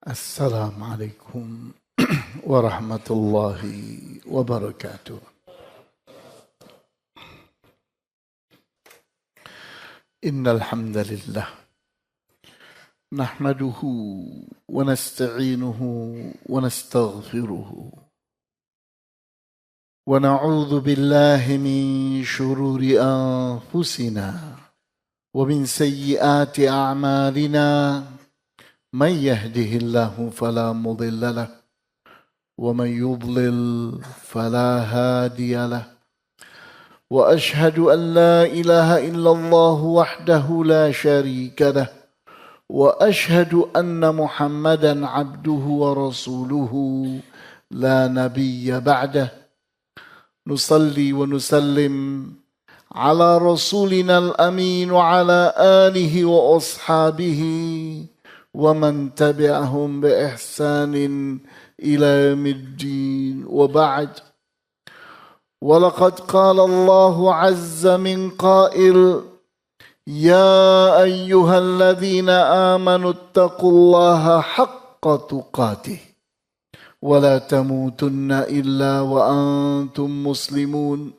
Assalamualaikum warahmatullahi wabarakatuh. Innal hamdalillah nahmaduhu wa nasta'inuhu wa nastaghfiruhu wa na'udzu billahi min shururi anfusina wa min sayyiati a'malina. من يهده الله فلا مضل له ومن يضلل فلا هادي له وأشهد أن لا إله إلا الله وحده لا شريك له وأشهد أن محمدا عبده ورسوله لا نبي بعده نصلي ونسلم على رسولنا الأمين وعلى آله وأصحابه ومن تبعهم بإحسان إلى يوم الدين وبعد ولقد قال الله عز من قائل يا أيها الذين آمنوا اتقوا الله حق تقاته ولا تموتن إلا وأنتم مسلمون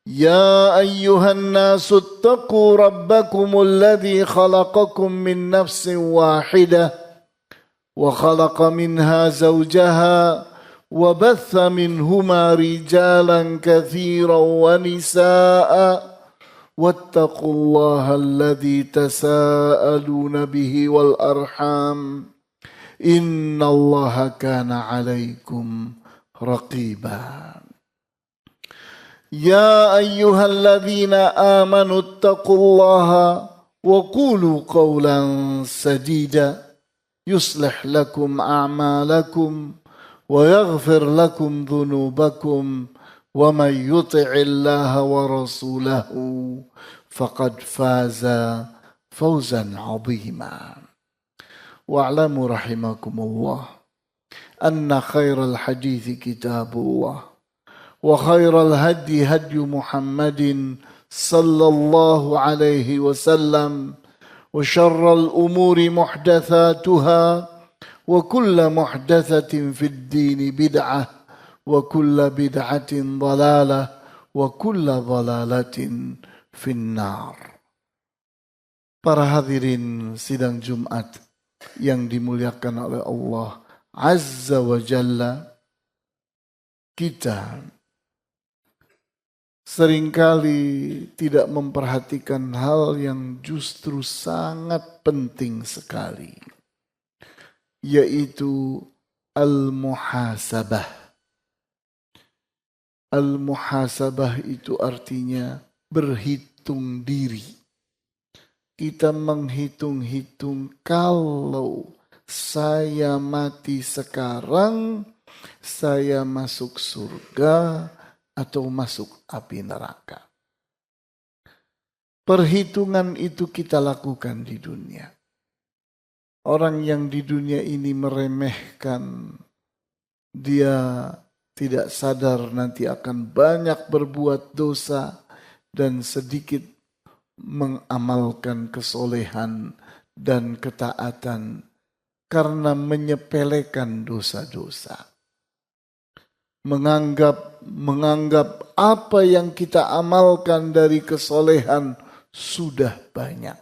يا أيها الناس اتقوا ربكم الذي خلقكم من نفس واحدة وخلق منها زوجها وبث منهما رجالا كثيرا ونساء واتقوا الله الذي تساءلون به والأرحام إن الله كان عليكم رقيبا يا أيها الذين آمنوا اتقوا الله وقولوا قولا سديدا يصلح لكم أعمالكم ويغفر لكم ذنوبكم ومن يطع الله ورسوله فقد فاز فوزا عظيما واعلموا رحمكم الله أن خير الحديث كتاب الله وخير الهدي هدي محمد صلى الله عليه وسلم وشر الأمور محدثاتها وكل محدثة في الدين بدعة وكل بدعة ضلالة وكل ضلالة في النار. Para hadirin sidang Jumat yang dimuliakan oleh Allah Azza wa Jalla, kita seringkali tidak memperhatikan hal yang justru sangat penting sekali, yaitu al-muhasabah. Al-muhasabah itu artinya berhitung diri. Kita menghitung-hitung, kalau saya mati sekarang, saya masuk surga atau masuk api neraka. Perhitungan itu kita lakukan di dunia. Orang yang di dunia ini meremehkan, dia tidak sadar nanti akan banyak berbuat dosa dan sedikit mengamalkan kesolehan dan ketaatan karena menyepelekan dosa-dosa. Menganggap apa yang kita amalkan dari kesolehan sudah banyak.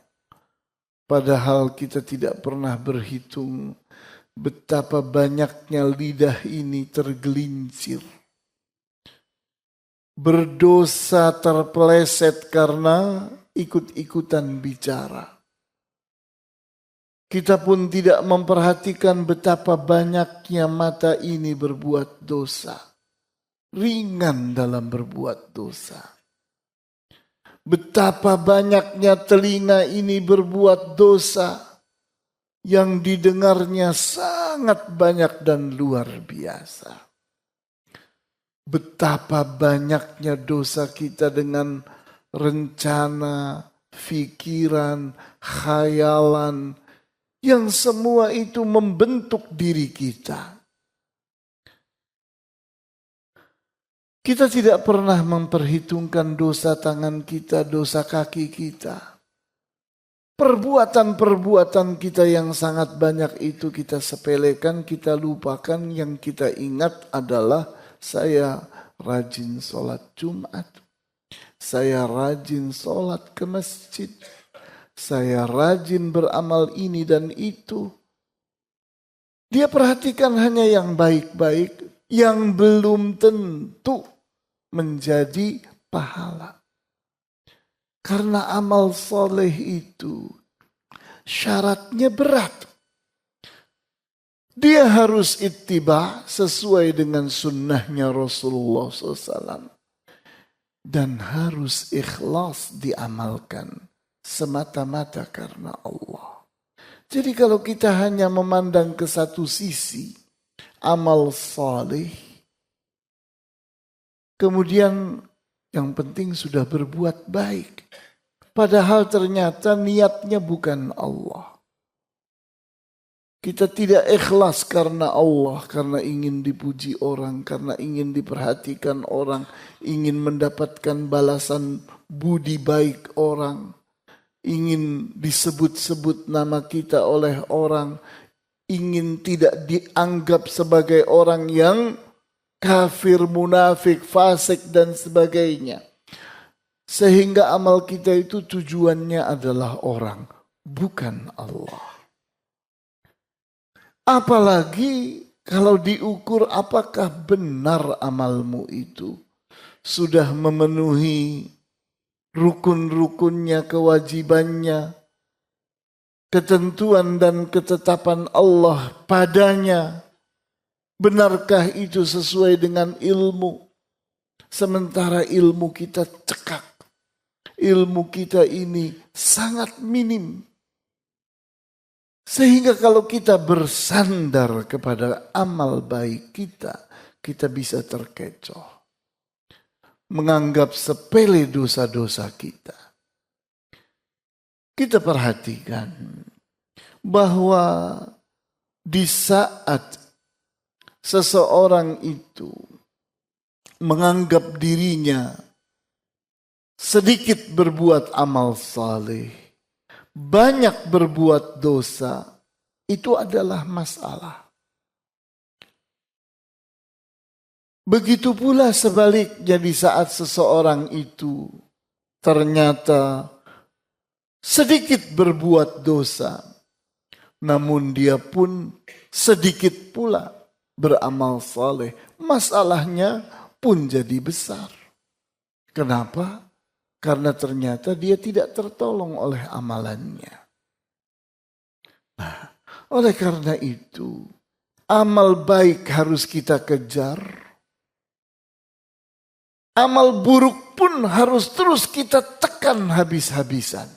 Padahal kita tidak pernah berhitung betapa banyaknya lidah ini tergelincir. Berdosa terpeleset karena ikut-ikutan bicara. Kita pun tidak memperhatikan betapa banyaknya mata ini berbuat dosa. Ringan dalam berbuat dosa. Betapa banyaknya telinga ini berbuat dosa, yang didengarnya sangat banyak dan luar biasa. Betapa banyaknya dosa kita dengan rencana, pikiran, khayalan, yang semua itu membentuk diri kita. Kita tidak pernah memperhitungkan dosa tangan kita, dosa kaki kita. Perbuatan-perbuatan kita yang sangat banyak itu kita sepelekan, kita lupakan. Yang kita ingat adalah saya rajin sholat Jumat. Saya rajin sholat ke masjid. Saya rajin beramal ini dan itu. Dia perhatikan hanya yang baik-baik, yang belum tentu menjadi pahala. Karena amal soleh itu syaratnya berat. Dia harus ittiba sesuai dengan sunnahnya Rasulullah SAW. Dan harus ikhlas diamalkan semata-mata karena Allah. Jadi kalau kita hanya memandang ke satu sisi amal soleh, kemudian yang penting sudah berbuat baik. Padahal ternyata niatnya bukan Allah. Kita tidak ikhlas karena Allah, karena ingin dipuji orang, karena ingin diperhatikan orang, ingin mendapatkan balasan budi baik orang, ingin disebut-sebut nama kita oleh orang, ingin tidak dianggap sebagai orang yang kafir, munafik, fasik dan sebagainya. Sehingga amal kita itu tujuannya adalah orang, bukan Allah. Apalagi kalau diukur apakah benar amalmu itu sudah memenuhi rukun-rukunnya, kewajibannya, ketentuan dan ketetapan Allah padanya. Benarkah itu sesuai dengan ilmu? Sementara ilmu kita cekak. Ilmu kita ini sangat minim. Sehingga kalau kita bersandar kepada amal baik kita, kita bisa terkecoh. Menganggap sepele dosa-dosa kita. Kita perhatikan bahwa di saat seseorang itu menganggap dirinya sedikit berbuat amal saleh, banyak berbuat dosa, itu adalah masalah. Begitu pula sebaliknya di saat seseorang itu ternyata sedikit berbuat dosa, namun dia pun sedikit pula beramal saleh, masalahnya pun jadi besar. Kenapa? Karena ternyata dia tidak tertolong oleh amalannya. Nah, oleh karena itu, amal baik harus kita kejar. Amal buruk pun harus terus kita tekan habis-habisan.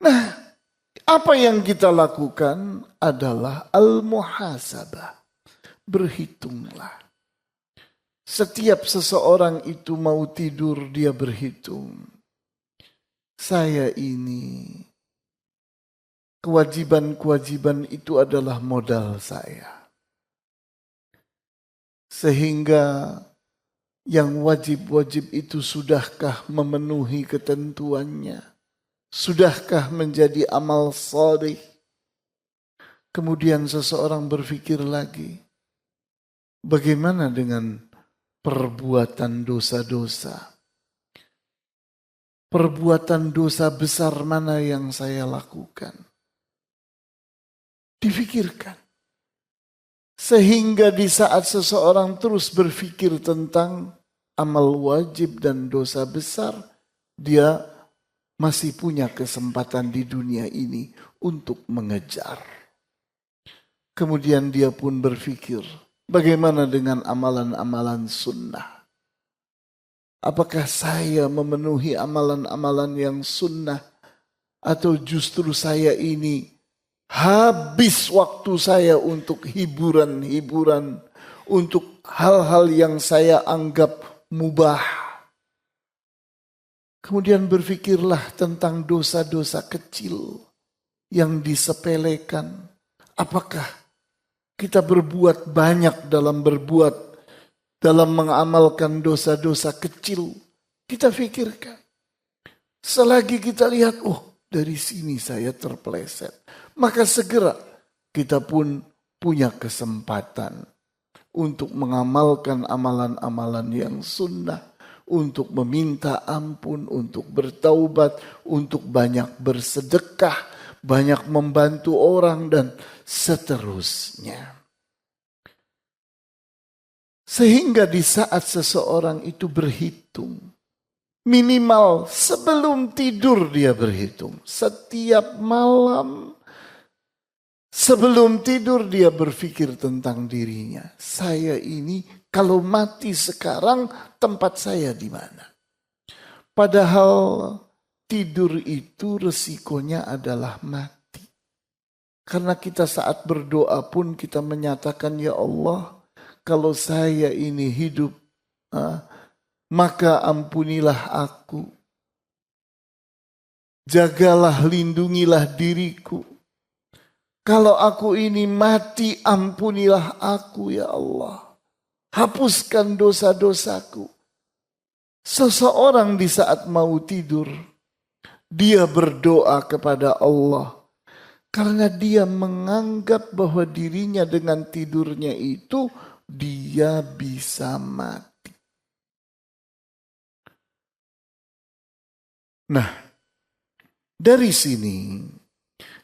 Nah, apa yang kita lakukan adalah al-muhasabah. Berhitunglah. Setiap seseorang itu mau tidur, dia berhitung. Saya ini, kewajiban-kewajiban itu adalah modal saya. Sehingga yang wajib-wajib itu sudahkah memenuhi ketentuannya? Sudahkah menjadi amal shalih? Kemudian seseorang berpikir lagi, bagaimana dengan perbuatan dosa-dosa? Perbuatan dosa besar mana yang saya lakukan? Difikirkan. Sehingga di saat seseorang terus berpikir tentang amal wajib dan dosa besar, dia masih punya kesempatan di dunia ini untuk mengejar. Kemudian dia pun berpikir, bagaimana dengan amalan-amalan sunnah? Apakah saya memenuhi amalan-amalan yang sunnah? Atau justru saya ini habis waktu saya untuk hiburan-hiburan, untuk hal-hal yang saya anggap mubah. Kemudian berpikirlah tentang dosa-dosa kecil yang disepelekan. Apakah kita berbuat banyak dalam mengamalkan dosa-dosa kecil? Kita pikirkan. Selagi kita lihat, dari sini saya terpeleset. Maka segera kita pun punya kesempatan untuk mengamalkan amalan-amalan yang sunnah, untuk meminta ampun, untuk bertaubat, untuk banyak bersedekah, banyak membantu orang, dan seterusnya. Sehingga di saat seseorang itu berhitung, minimal sebelum tidur dia berhitung. Setiap malam sebelum tidur dia berpikir tentang dirinya. Saya ini kalau mati sekarang tempat saya di mana? Padahal tidur itu resikonya adalah mati. Karena kita saat berdoa pun kita menyatakan, ya Allah, kalau saya ini hidup, maka ampunilah aku. Jagalah, lindungilah diriku. Kalau aku ini mati, ampunilah aku ya Allah. Hapuskan dosa-dosaku. Seseorang di saat mau tidur, dia berdoa kepada Allah. Karena dia menganggap bahwa dirinya dengan tidurnya itu, dia bisa mati. Nah, dari sini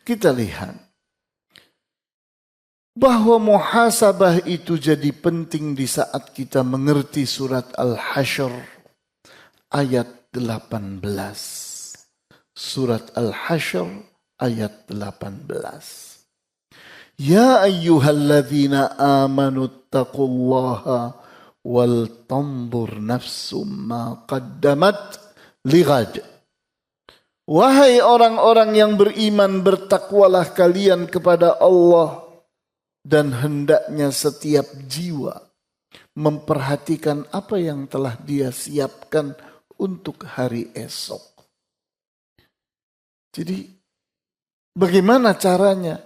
kita lihat bahwa muhasabah itu jadi penting di saat kita mengerti surat Al-Hasyr ayat 18. Surat Al-Hasyr ayat 18. Ya ayyuhalladzina amanu taqullaha wal tanzur nafsum ma qaddamat lighad. Wahai orang-orang yang beriman, bertakwalah kalian kepada Allah, dan hendaknya setiap jiwa memperhatikan apa yang telah dia siapkan untuk hari esok. Jadi bagaimana caranya?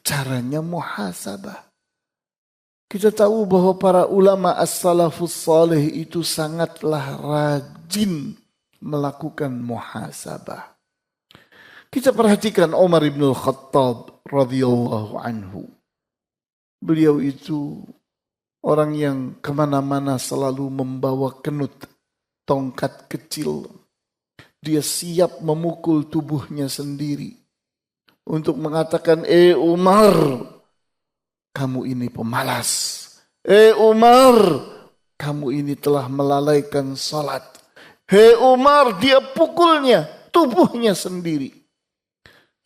Caranya muhasabah. Kita tahu bahwa para ulama as-salafus salih itu sangatlah rajin melakukan muhasabah. Kita perhatikan Umar bin Khattab radhiyallahu anhu. Beliau itu orang yang kemana-mana selalu membawa kenut, tongkat kecil. Dia siap memukul tubuhnya sendiri untuk mengatakan, Umar, kamu ini pemalas. Umar, kamu ini telah melalaikan salat. Umar, dia pukulnya, tubuhnya sendiri.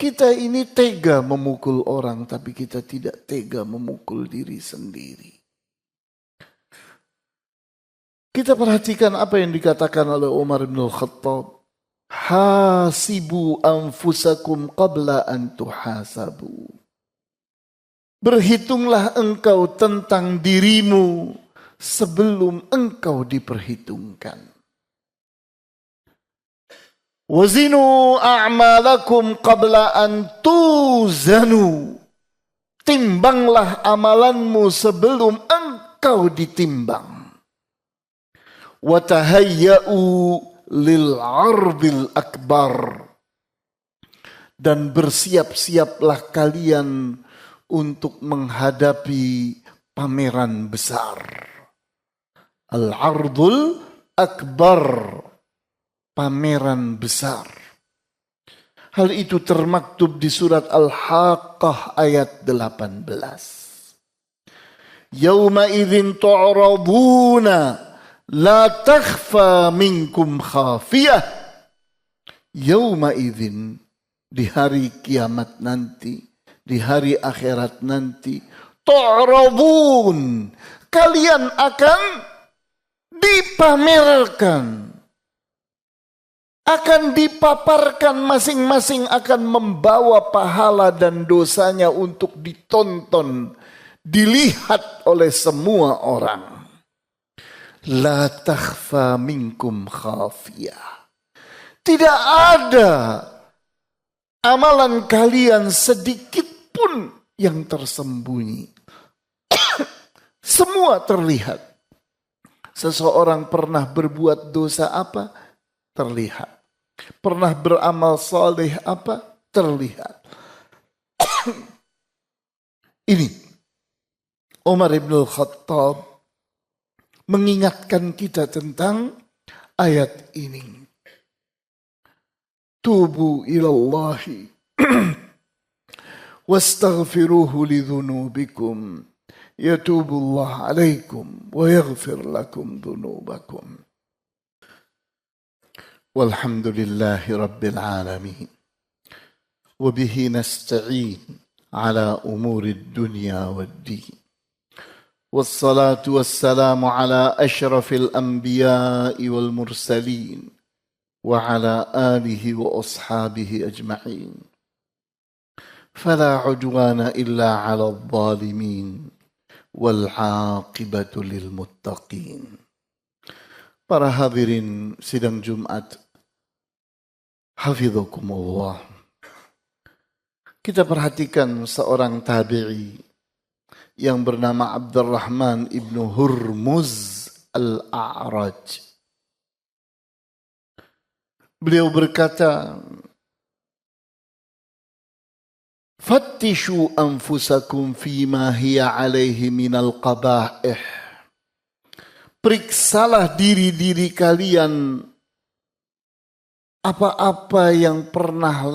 Kita ini tega memukul orang, tapi kita tidak tega memukul diri sendiri. Kita perhatikan apa yang dikatakan oleh Umar bin Khattab. Hasibu anfusakum qabla an tuhasabu. Berhitunglah engkau tentang dirimu sebelum engkau diperhitungkan. Wazinu a'malakum qabla an tuzanu. Timbanglah amalanmu sebelum engkau ditimbang. Watahayya'u lil ardil akbar. Dan bersiap-siaplah kalian untuk menghadapi pameran besar. Al-ardul akbar. Pameran besar. Hal itu termaktub di surat Al-Haqqah ayat 18. Yauma idzin tu'raduna la takhfa minkum khafiyah. Yauma idzin, di hari kiamat nanti, di hari akhirat nanti, tu'radun, kalian akan dipamerkan, akan dipaparkan, masing-masing akan membawa pahala dan dosanya untuk ditonton, dilihat oleh semua orang. La takhfa minkum khafiyah. Tidak ada amalan kalian sedikit pun yang tersembunyi. Semua terlihat. Seseorang pernah berbuat dosa apa? Terlihat. Pernah beramal saleh apa? Terlihat. Ini Umar ibn Khattab mengingatkan kita tentang ayat ini. Tubu ilallahi wastaghfiruhu lidhunubikum yatubullah alaikum wa yaghfir lakum dhunubakum. Walhamdulillahi rabbil alamin. Wabihi nasta'in ala umurid dunya wad-din. Wassalatu wassalamu ala ashrafil anbiya'i wal mursalin wa ala alihi wa ashabihi ajma'in. Fala udwana illa ala adh-dhalimin wal 'aqibatu lil muttaqin. Para hadirin sidang Jumat, hafizakumullah. Kita perhatikan seorang tabi'i yang bernama Abdurrahman ibnu Hurmuz al-A'raj. Beliau berkata, Fattishu anfusakum fima hiya alaihi minal qaba'ih. Periksalah diri-diri kalian apa-apa yang pernah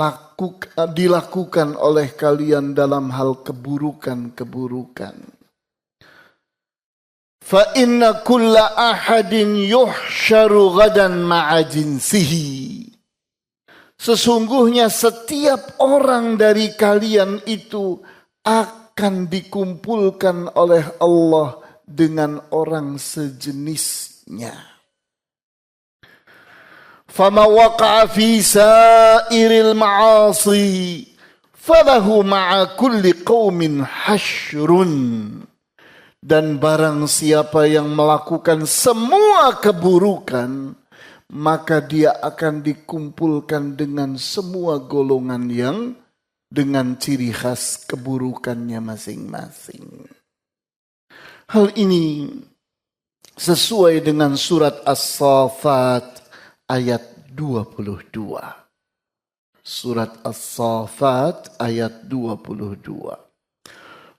dilakukan oleh kalian dalam hal keburukan-keburukan. Fa inna kulla ahadin yuhsyaru ghadan ma'a jinsihi. Sesungguhnya setiap orang dari kalian itu akan dikumpulkan oleh Allah dengan orang sejenisnya. Fama waqa'a fi sa'iril ma'asi falahu ma'a kulli qaumin hasyrun. Dan barang siapa yang melakukan semua keburukan, maka dia akan dikumpulkan dengan semua golongan yang dengan ciri khas keburukannya masing-masing. Hal ini sesuai dengan surat As-Saffat ayat 22. Surat As-Saffat ayat 22.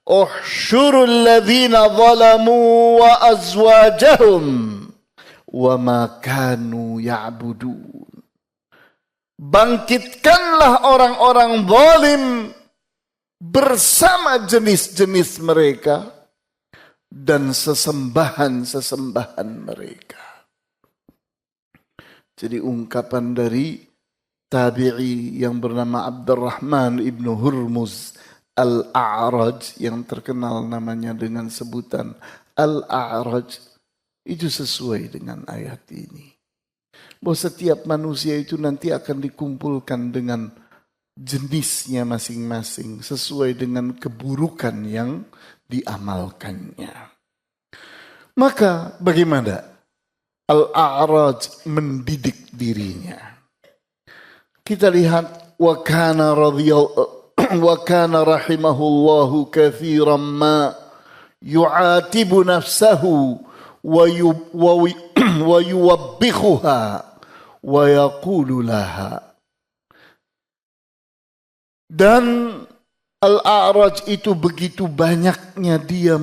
Uhsyurul ladzina zalamu wa azwajahum wa ma kanu ya'budun. Bangkitkanlah orang-orang zalim bersama jenis-jenis mereka dan sesembahan-sesembahan mereka. Jadi ungkapan dari tabi'i yang bernama Abdurrahman ibnu Hurmuz al-A'raj, yang terkenal namanya dengan sebutan al-A'raj, itu sesuai dengan ayat ini. Bahwa setiap manusia itu nanti akan dikumpulkan dengan jenisnya masing-masing sesuai dengan keburukan yang diamalkannya. Maka bagaimana Al-A'raj mendidik dirinya? Kita lihat wa kana rahimahullahu katsiran ma yu'atibu nafsahu wa yuwabbihuha wa yaqulu laha. Dan Al-A'raj itu begitu banyaknya dia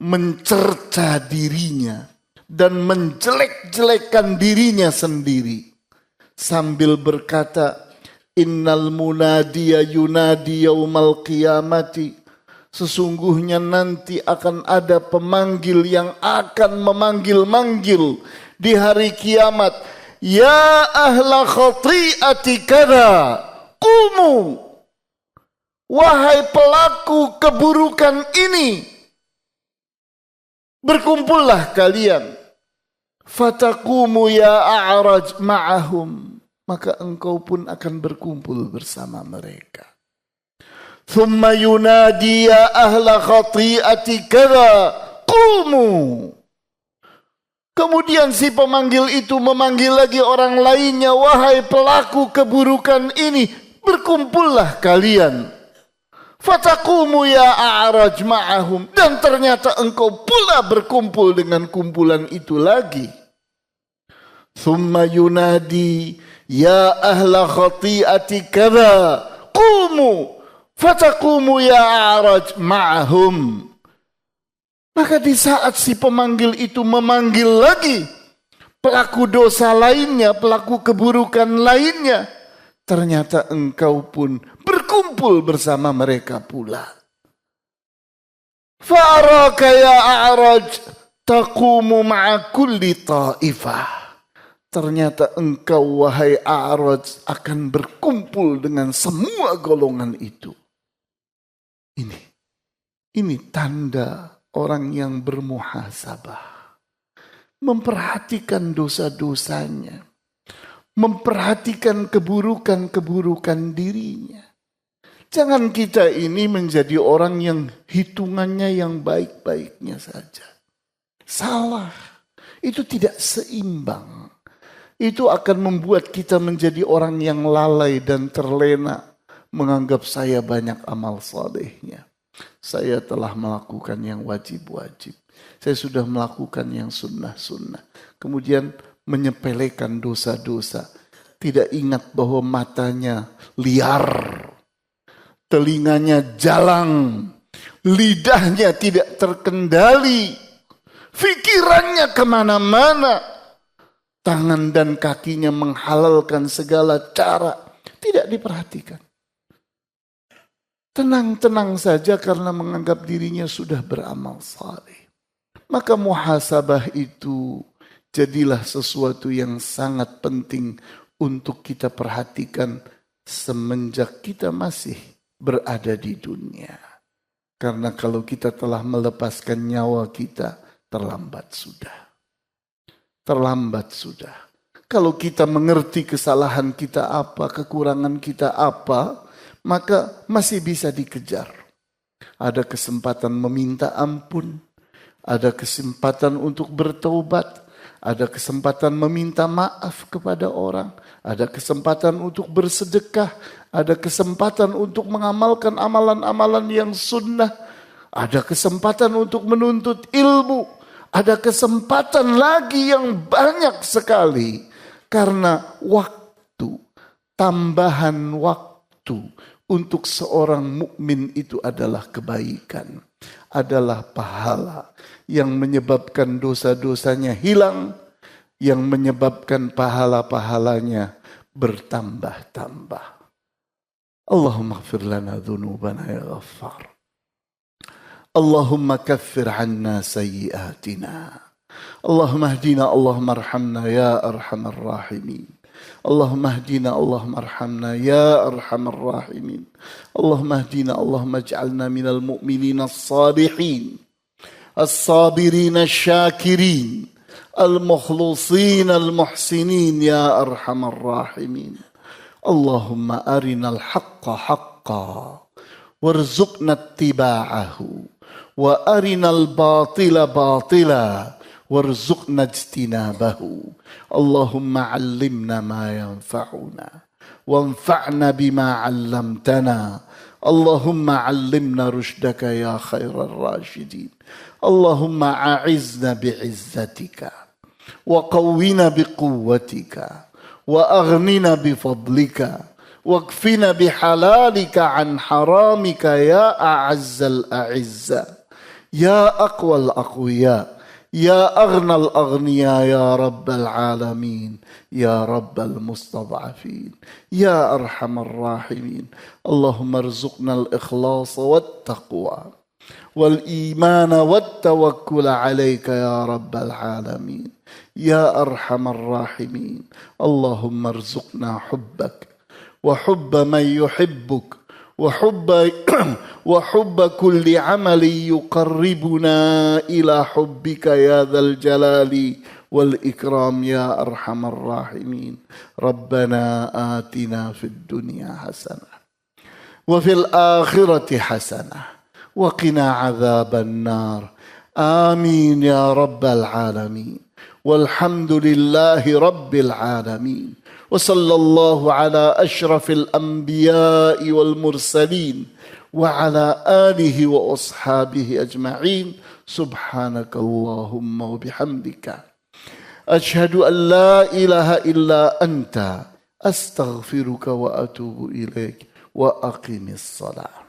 mencerca dirinya dan menjelek-jelekan dirinya sendiri sambil berkata, innal munadiya yunadi yaumal qiyamati. Sesungguhnya nanti akan ada pemanggil yang akan memanggil-manggil di hari kiamat. Ya ahla khati'ati kada, qumu. Wahai pelaku keburukan ini, berkumpullah kalian. Fataqumu ya a'raj ma'ahum. Maka engkau pun akan berkumpul bersama mereka. Thumma yunadi ya ahla khati'ati kada, qumu. Kemudian si pemanggil itu memanggil lagi orang lainnya. Wahai pelaku keburukan ini, berkumpullah kalian. Fataqumu ya a'raj ma'ahum. Dan ternyata engkau pula berkumpul dengan kumpulan itu lagi. Thumma yunadi ya ahla khati'ati kadza qumu fataqumu ya a'raj ma'ahum. Maka di saat si pemanggil itu memanggil lagi pelaku dosa lainnya, pelaku keburukan lainnya, ternyata engkau pun berkumpul bersama mereka pula. Fa'araka ya a'raj taqumu ma'a kulli ta'ifah. Ternyata engkau wahai a'raj akan berkumpul dengan semua golongan itu. Ini tanda orang yang bermuhasabah. Memperhatikan dosa-dosanya. Memperhatikan keburukan-keburukan dirinya. Jangan kita ini menjadi orang yang hitungannya yang baik-baiknya saja. Salah. Itu tidak seimbang. Itu akan membuat kita menjadi orang yang lalai dan terlena. Menganggap saya banyak amal salehnya. Saya telah melakukan yang wajib-wajib. Saya sudah melakukan yang sunnah-sunnah. Kemudian menyepelekan dosa-dosa. Tidak ingat bahwa matanya liar. Telinganya jalang. Lidahnya tidak terkendali. Pikirannya kemana-mana. Tangan dan kakinya menghalalkan segala cara. Tidak diperhatikan. Tenang-tenang saja karena menganggap dirinya sudah beramal saleh. Maka muhasabah itu jadilah sesuatu yang sangat penting untuk kita perhatikan semenjak kita masih berada di dunia. Karena kalau kita telah melepaskan nyawa kita, terlambat sudah. Terlambat sudah. Kalau kita mengerti kesalahan kita apa, kekurangan kita apa, maka masih bisa dikejar. Ada kesempatan meminta ampun, ada kesempatan untuk bertaubat, ada kesempatan meminta maaf kepada orang, ada kesempatan untuk bersedekah, ada kesempatan untuk mengamalkan amalan-amalan yang sunnah, ada kesempatan untuk menuntut ilmu, ada kesempatan lagi yang banyak sekali. Karena waktu, tambahan waktu untuk seorang mukmin itu adalah kebaikan, adalah pahala yang menyebabkan dosa-dosanya hilang, yang menyebabkan pahala-pahalanya bertambah-tambah. Allahumma ighfir lana dhunubana ya Ghaffar. Allahumma kaffir 'anna sayyi'atina. Allahumma hdina, Allahumma arhamna ya arhamar rahimin. اللهم اهدنا اللهم ارحمنا يا أرحم الراحمين اللهم اهدنا اللهم اجعلنا من المؤمنين الصالحين الصابرين الشاكرين المخلصين المحسنين يا أرحم الراحمين اللهم أرنا الحق حقا وارزقنا اتباعه وأرنا الباطل باطلا وارزقنا اجتنابه اللهم علمنا ما ينفعنا وانفعنا بما علمتنا اللهم علمنا رشدك يا خير الراشدين اللهم أعزنا بعزتك وقونا بقوتك وأغننا بفضلك واكفنا بحلالك عن حرامك يا أعز الأعزة يا أقوى الأقوياء يا أغنى الأغنياء يا رب العالمين يا رب المستضعفين يا أرحم الراحمين اللهم ارزقنا الإخلاص والتقوى والإيمان والتوكل عليك يا رب العالمين يا أرحم الراحمين اللهم ارزقنا حبك وحب من يحبك وحب كل عمل يقربنا إلى حبك يا ذا الجلال والإكرام يا أرحم الراحمين ربنا آتنا في الدنيا حسنة وفي الآخرة حسنة وقنا عذاب النار آمين يا رب العالمين والحمد لله رب العالمين وصلى الله على أشرف الأنبياء والمرسلين وعلى آله وأصحابه أجمعين سبحانك اللهم وبحمدك أشهد أن لا إله إلا أنت Astaghfiruka wa atubu ilaik wa aqimis salat.